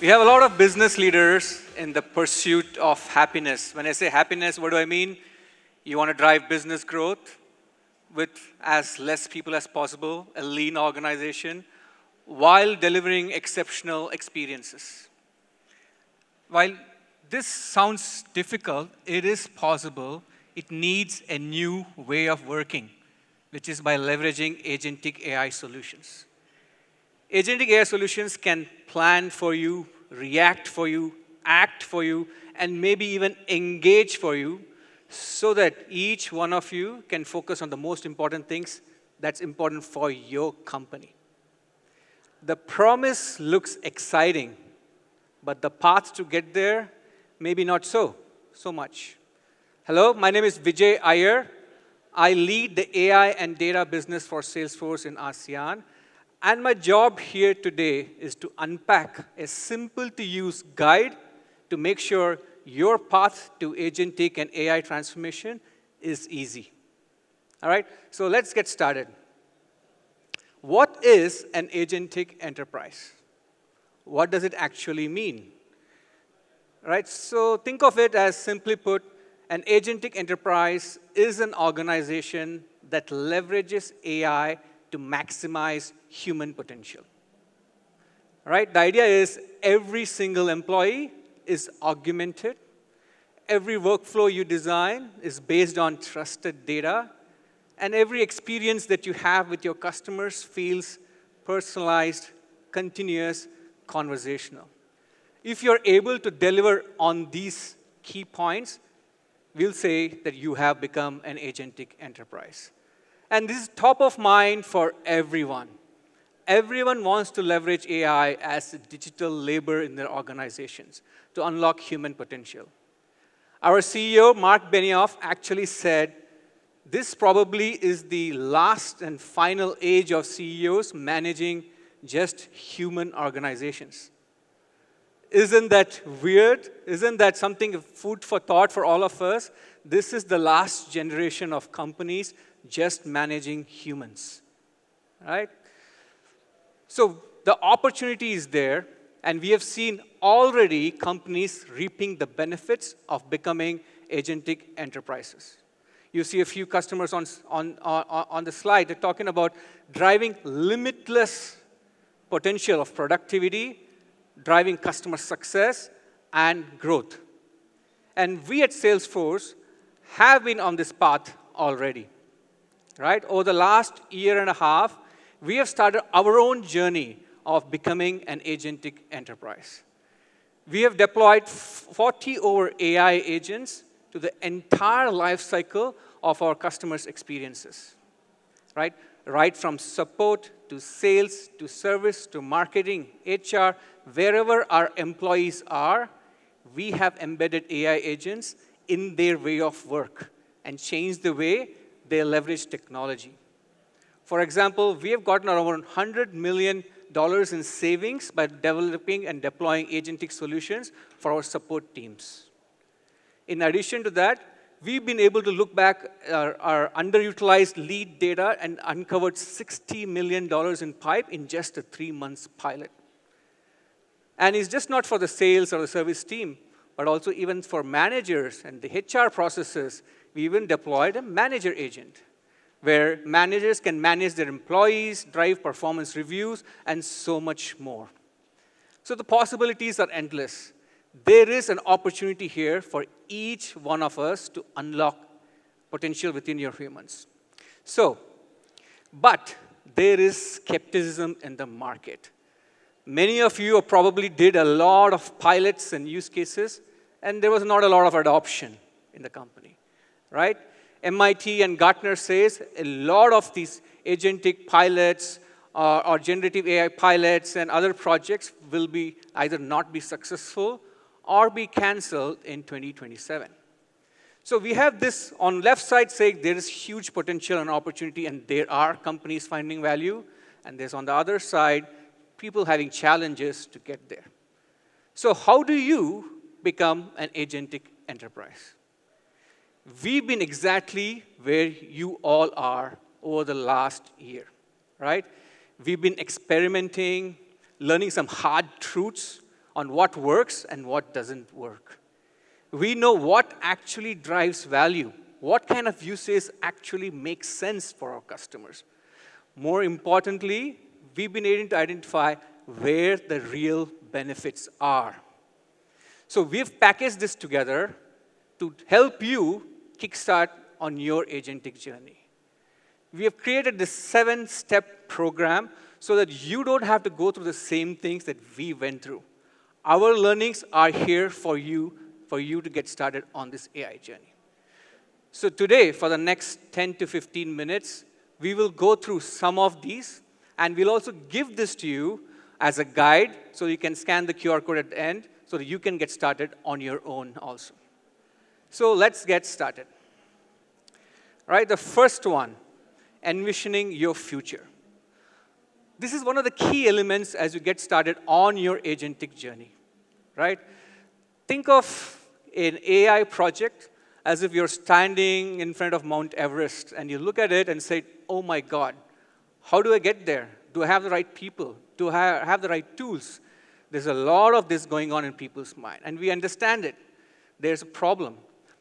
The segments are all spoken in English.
We have a lot of business leaders in the pursuit of happiness. When I say happiness, what do I mean? You want to drive business growth with as less people as possible, a lean organization, while delivering exceptional experiences. While this sounds difficult, it is possible. It needs a new way of working, which is by leveraging agentic AI solutions. Agentic AI solutions can plan for you, react for you, act for you, and maybe even engage for you so that each one of you can focus on the most important things that's important for your company. The promise looks exciting, but the path to get there, maybe not so much. Hello, my name is Vijay Iyer. I lead the AI and data business for Salesforce in ASEAN. And my job here today is to unpack a simple-to-use guide to make sure your path to agentic and AI transformation is easy. All right, so let's get started. What is an agentic enterprise? What does it actually mean? All right, so think of it as, simply put, an agentic enterprise is an organization that leverages AI to maximize human potential. Right? The idea is every single employee is augmented. Every workflow you design is based on trusted data. And every experience that you have with your customers feels personalized, continuous, conversational. If you're able to deliver on these key points, we'll say that you have become an agentic enterprise. And this is top of mind for everyone. Everyone wants to leverage AI as a digital labor in their organizations to unlock human potential. Our CEO, Mark Benioff, actually said, this probably is the last and final age of CEOs managing just human organizations. Isn't that weird? Isn't that something food for thought for all of us? This is the last generation of companies just managing humans, right? So the opportunity is there, and we have seen already companies reaping the benefits of becoming agentic enterprises. You see a few customers on the slide. They're talking about driving limitless potential of productivity, driving customer success, and growth. And we at Salesforce have been on this path already. Right? Over the last year and a half, we have started our own journey of becoming an agentic enterprise. We have deployed 40 over AI agents to the entire life cycle of our customers' experiences. Right from support to sales to service to marketing, HR, wherever our employees are, we have embedded AI agents in their way of work and changed the way they leverage technology. For example, we have gotten around $100 million in savings by developing and deploying agentic solutions for our support teams. In addition to that, we've been able to look back at our underutilized lead data and uncovered $60 million in pipe in just a 3-month pilot. And it's just not for the sales or the service team, but also even for managers and the HR processes. We even deployed a manager agent, where managers can manage their employees, drive performance reviews, and so much more. So the possibilities are endless. There is an opportunity here for each one of us to unlock potential within your humans. But there is skepticism in the market. Many of you probably did a lot of pilots and use cases, and there was not a lot of adoption in the company. Right? MIT and Gartner says a lot of these agentic pilots or generative AI pilots and other projects will be either not be successful or be canceled in 2027. So we have this on left side saying there is huge potential and opportunity, and there are companies finding value, and there's on the other side people having challenges to get there. So how do you become an agentic enterprise? We've been exactly where you all are over the last year, right? We've been experimenting, learning some hard truths on what works and what doesn't work. We know what actually drives value, what kind of uses actually makes sense for our customers. More importantly, we've been able to identify where the real benefits are. So we've packaged this together to help you kickstart on your agentic journey. We have created this 7-step program so that you don't have to go through the same things that we went through. Our learnings are here for you to get started on this AI journey. So today, for the next 10 to 15 minutes, we will go through some of these, and we'll also give this to you as a guide so you can scan the QR code at the end so that you can get started on your own also. So let's get started. Right, the first one, envisioning your future. This is one of the key elements as you get started on your agentic journey, right? Think of an AI project as if you're standing in front of Mount Everest and you look at it and say, oh my God, how do I get there? Do I have the right people? Do I have the right tools? There's a lot of this going on in people's mind, and we understand it. There's a problem.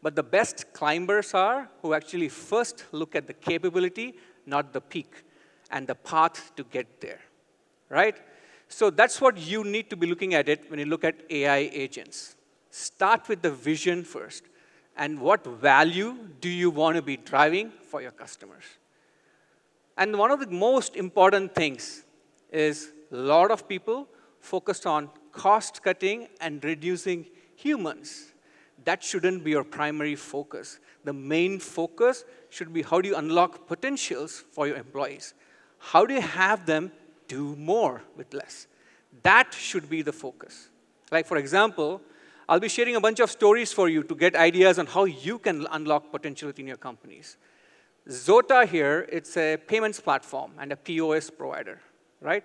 But the best climbers are who actually first look at the capability, not the peak, and the path to get there, right? So that's what you need to be looking at it when you look at AI agents. Start with the vision first, and what value do you want to be driving for your customers? And one of the most important things is a lot of people focused on cost cutting and reducing humans. That shouldn't be your primary focus. The main focus should be how do you unlock potentials for your employees? How do you have them do more with less? That should be the focus. Like, for example, I'll be sharing a bunch of stories for you to get ideas on how you can unlock potential within your companies. Zota here, it's a payments platform and a POS provider, right?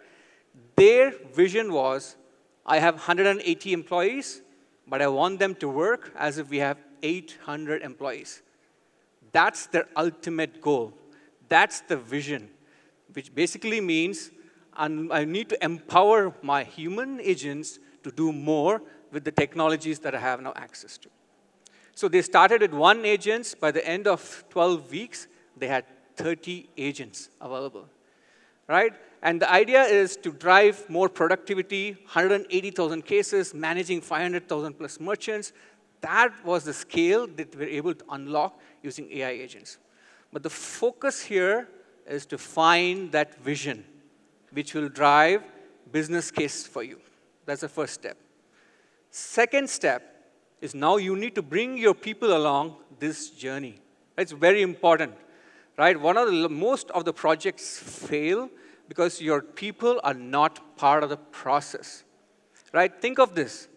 Their vision was, I have 180 employees, but I want them to work as if we have 800 employees. That's their ultimate goal. That's the vision, which basically means I need to empower my human agents to do more with the technologies that I have now access to. So they started with 1 agent. By the end of 12 weeks, they had 30 agents available, right? And the idea is to drive more productivity, 180,000 cases, managing 500,000 plus merchants. That was the scale that we were able to unlock using AI agents. But the focus here is to find that vision, which will drive business case for you. That's the first step. Second step is now you need to bring your people along this journey. It's very important, right? Most of the projects fail because your people are not part of the process, right? Think of this.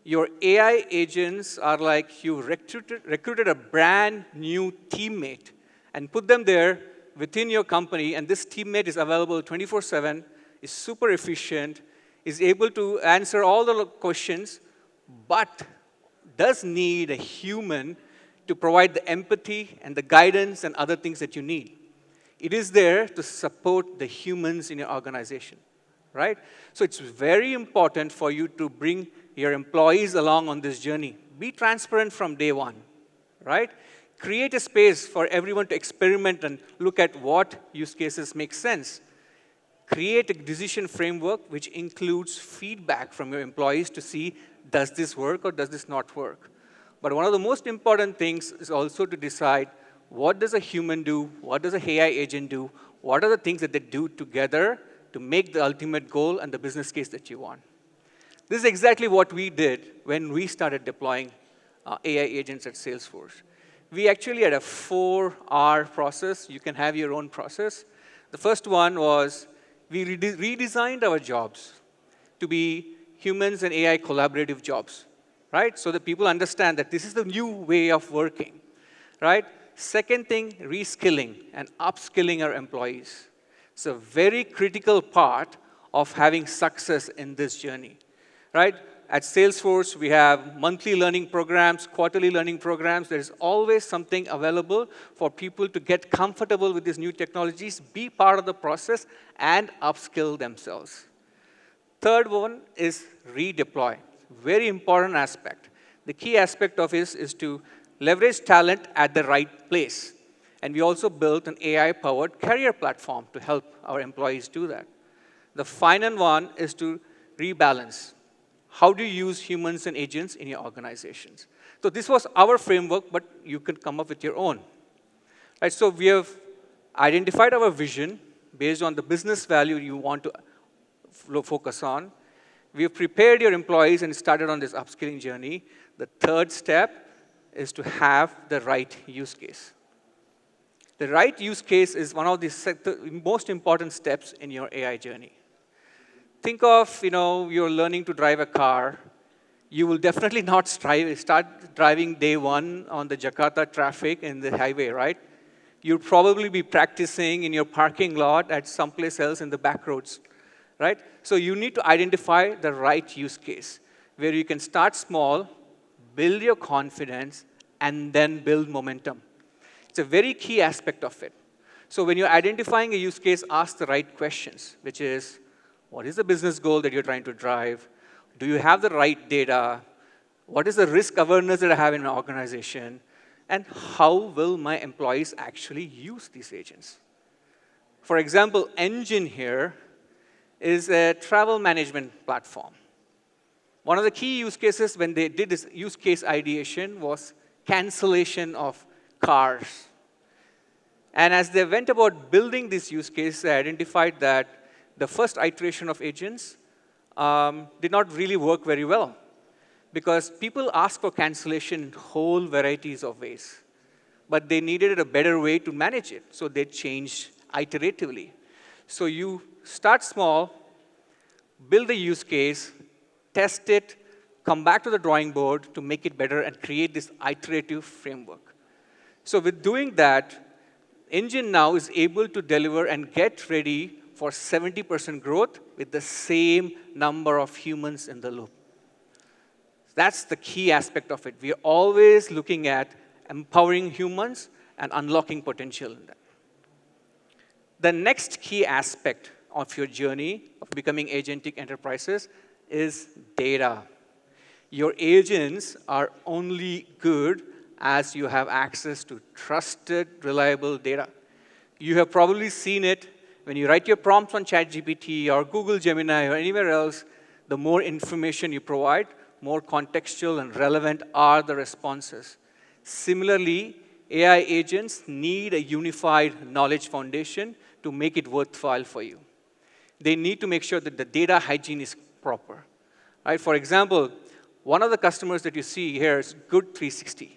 Your AI agents are like you recruited a brand new teammate and put them there within your company, and this teammate is available 24/7, is super efficient, is able to answer all the questions, but does need a human to provide the empathy and the guidance and other things that you need. It is there to support the humans in your organization, right? So it's very important for you to bring your employees along on this journey. Be transparent from day one, right? Create a space for everyone to experiment and look at what use cases make sense. Create a decision framework which includes feedback from your employees to see, does this work or does this not work? But one of the most important things is also to decide, what does a human do? What does an AI agent do? What are the things that they do together to make the ultimate goal and the business case that you want? This is exactly what we did when we started deploying AI agents at Salesforce. We actually had a 4R process. You can have your own process. The first one was we redesigned our jobs to be humans and AI collaborative jobs, right? So that people understand that this is the new way of working, right? Second thing, reskilling and upskilling our employees. It's a very critical part of having success in this journey, right? At Salesforce, we have monthly learning programs, quarterly learning programs. There's always something available for people to get comfortable with these new technologies, be part of the process, and upskill themselves. Third one is redeploy. Very important aspect. The key aspect of this is to leverage talent at the right place. And we also built an AI-powered career platform to help our employees do that. The final one is to rebalance. How do you use humans and agents in your organizations? So this was our framework, but you can come up with your own. Right, so we have identified our vision based on the business value you want to focus on. We have prepared your employees and started on this upskilling journey. The third step is to have the right use case. The right use case is one of the most important steps in your AI journey. Think of, you're learning to drive a car. You will definitely not start driving day one on the Jakarta traffic in the highway, right? You'll probably be practicing in your parking lot at someplace else in the back roads, right? So you need to identify the right use case where you can start small, build your confidence, and then build momentum. It's a very key aspect of it. So when you're identifying a use case, ask the right questions, which is, what is the business goal that you're trying to drive? Do you have the right data? What is the risk awareness that I have in my organization? And how will my employees actually use these agents? For example, Engine here is a travel management platform. One of the key use cases when they did this use case ideation was cancellation of cars. And as they went about building this use case, they identified that the first iteration of agents did not really work very well because people ask for cancellation in whole varieties of ways. But they needed a better way to manage it, so they changed iteratively. So you start small, build the use case, test it, come back to the drawing board to make it better and create this iterative framework. So with doing that, Engine now is able to deliver and get ready for 70% growth with the same number of humans in the loop. That's the key aspect of it. We are always looking at empowering humans and unlocking potential in them. The next key aspect of your journey of becoming agentic enterprises is data. Your agents are only good as you have access to trusted, reliable data. You have probably seen it when you write your prompts on ChatGPT or Google Gemini or anywhere else. The more information you provide, more contextual and relevant are the responses. Similarly, AI agents need a unified knowledge foundation to make it worthwhile for you. They need to make sure that the data hygiene is proper. Right? For example, one of the customers that you see here is Good360.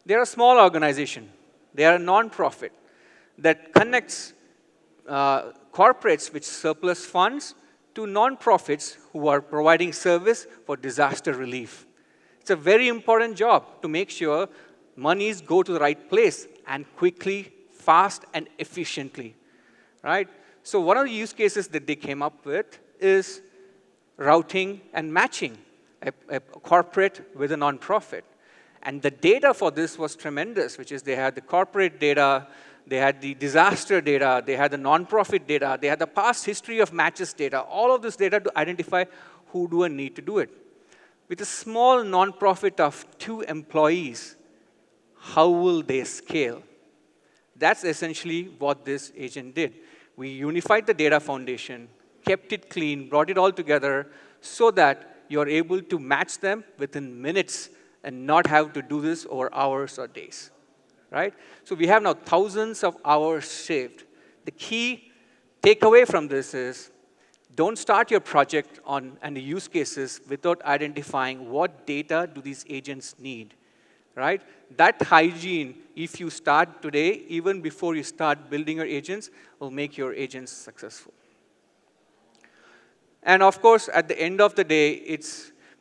They're a small organization. They are a nonprofit that connects corporates with surplus funds to nonprofits who are providing service for disaster relief. It's a very important job to make sure monies go to the right place and quickly, fast, and efficiently. Right? So one of the use cases that they came up with is routing and matching a corporate with a nonprofit. And the data for this was tremendous, which is they had the corporate data, they had the disaster data, they had the nonprofit data, they had the past history of matches data, all of this data to identify who do and need to do it. With a small nonprofit of 2 employees, how will they scale? That's essentially what this agent did. We unified the data foundation, kept it clean, brought it all together so that you're able to match them within minutes and not have to do this over hours or days. Right? So we have now thousands of hours saved. The key takeaway from this is don't start your project and the use cases without identifying what data do these agents need. Right? That hygiene, if you start today, even before you start building your agents, will make your agents successful. And of course, at the end of the day,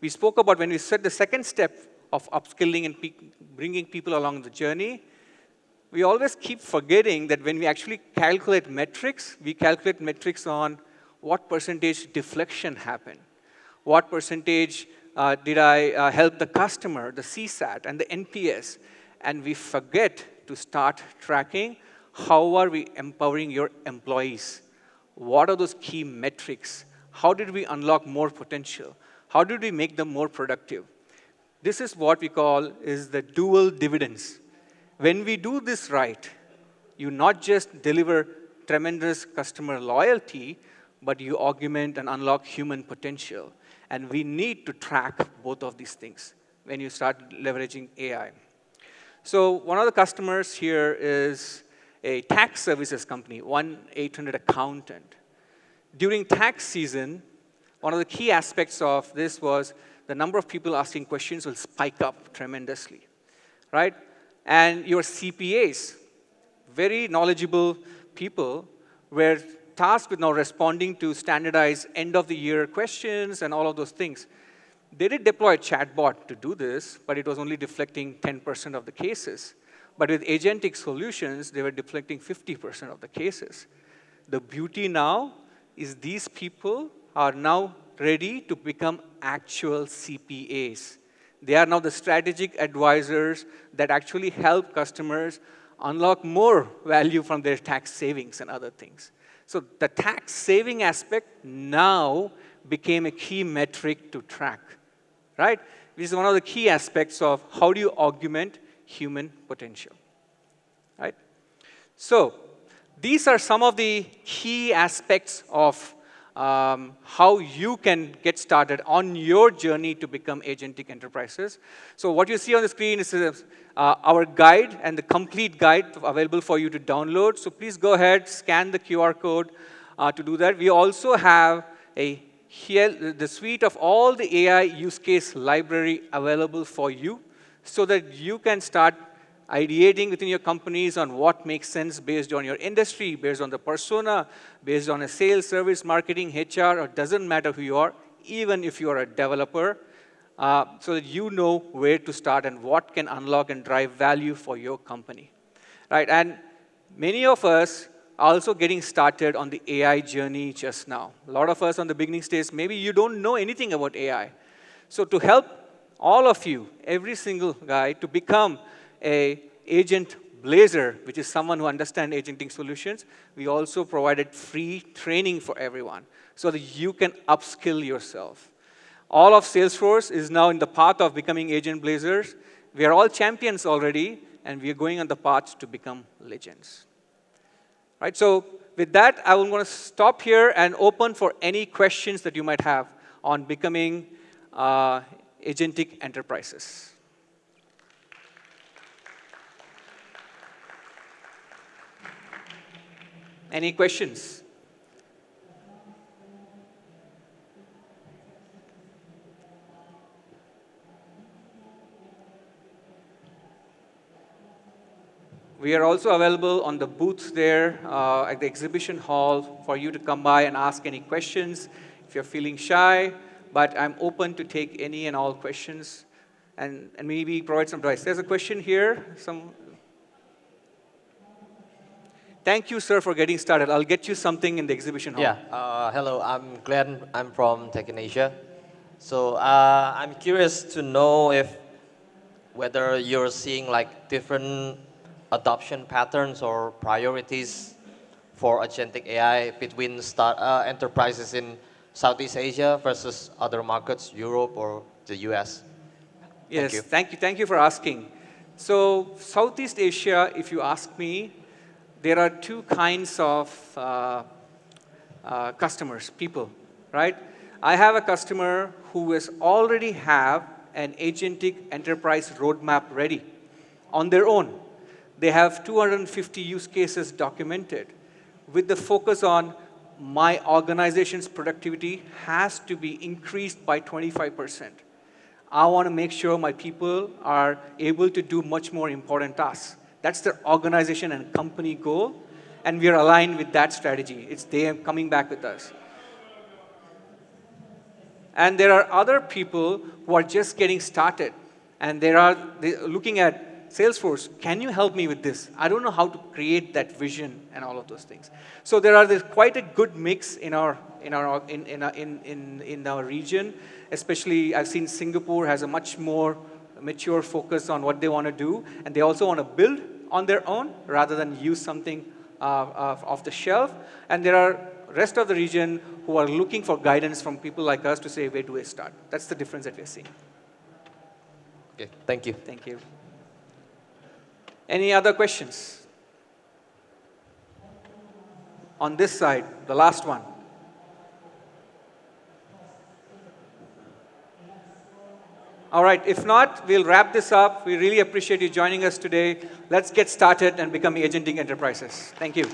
we spoke about when we said the second step of upskilling and bringing people along the journey, we always keep forgetting that when we actually calculate metrics, we calculate metrics on what percentage deflection happened, what percentage did I help the customer, the CSAT, and the NPS, and we forget to start tracking how are we empowering your employees. What are those key metrics? How did we unlock more potential? how did we make them more productive? This is what we call is the dual dividends. When we do this right, you not just deliver tremendous customer loyalty, but you augment and unlock human potential. And we need to track both of these things when you start leveraging AI. So one of the customers here is a tax services company, 1-800 accountant. During tax season, one of the key aspects of this was the number of people asking questions will spike up tremendously, right? And your CPAs, very knowledgeable people, were tasked with now responding to standardized end-of-the-year questions and all of those things. They did deploy a chatbot to do this, but it was only deflecting 10% of the cases. But with agentic solutions, they were deflecting 50% of the cases. The beauty now is these people are now ready to become actual CPAs. They are now the strategic advisors that actually help customers unlock more value from their tax savings and other things. So the tax saving aspect now became a key metric to track, right? This is one of the key aspects of how do you augment human potential, right? So these are some of the key aspects of how you can get started on your journey to become agentic enterprises. So what you see on the screen is our guide and the complete guide available for you to download. So please go ahead, scan the QR code to do that. We also have the suite of all the AI use case library available for you so that you can start ideating within your companies on what makes sense based on your industry, based on the persona, based on a sales, service, marketing, HR, or doesn't matter who you are, even if you are a developer, so that you know where to start and what can unlock and drive value for your company, right? And many of us are also getting started on the AI journey just now. A lot of us on the beginning stage, maybe you don't know anything about AI. So to help all of you, every single guy, to become a agent blazer, which is someone who understands agenting solutions, we also provided free training for everyone so that you can upskill yourself. All of Salesforce is now in the path of becoming agent blazers. We are all champions already, and we are going on the path to become legends. Right, so with that, I'm going to stop here and open for any questions that you might have on becoming agentic enterprises. Any questions? We are also available on the booths there at the exhibition hall for you to come by and ask any questions if you're feeling shy. But I'm open to take any and all questions and maybe provide some advice. There's a question here. Thank you, sir, for getting started. I'll get you something in the exhibition hall. Yeah. Hello, I'm Glenn. I'm from TIACON Asia. So I'm curious to know whether you're seeing like different adoption patterns or priorities for agentic AI between enterprises in Southeast Asia versus other markets, Europe or the US. Yes, thank you for asking. So Southeast Asia, if you ask me, there are two kinds of customers, people, right? I have a customer who already have an agentic enterprise roadmap ready on their own. They have 250 use cases documented with the focus on my organization's productivity has to be increased by 25%. I want to make sure my people are able to do much more important tasks. That's their organization and company goal, and we are aligned with that strategy. It's they are coming back with us. And there are other people who are just getting started, and they're looking at Salesforce. Can you help me with this? I don't know how to create that vision and all of those things. So there's quite a good mix in our region. Especially, I've seen Singapore has a much more mature focus on what they want to do, and they also want to build on their own rather than use something off the shelf. And there are rest of the region who are looking for guidance from people like us to say, where do I start? That's the difference that we're seeing. Okay, thank you. Thank you. Any other questions? On this side, the last one. All right, if not, we'll wrap this up. We really appreciate you joining us today. Let's get started and become agentic enterprises. Thank you.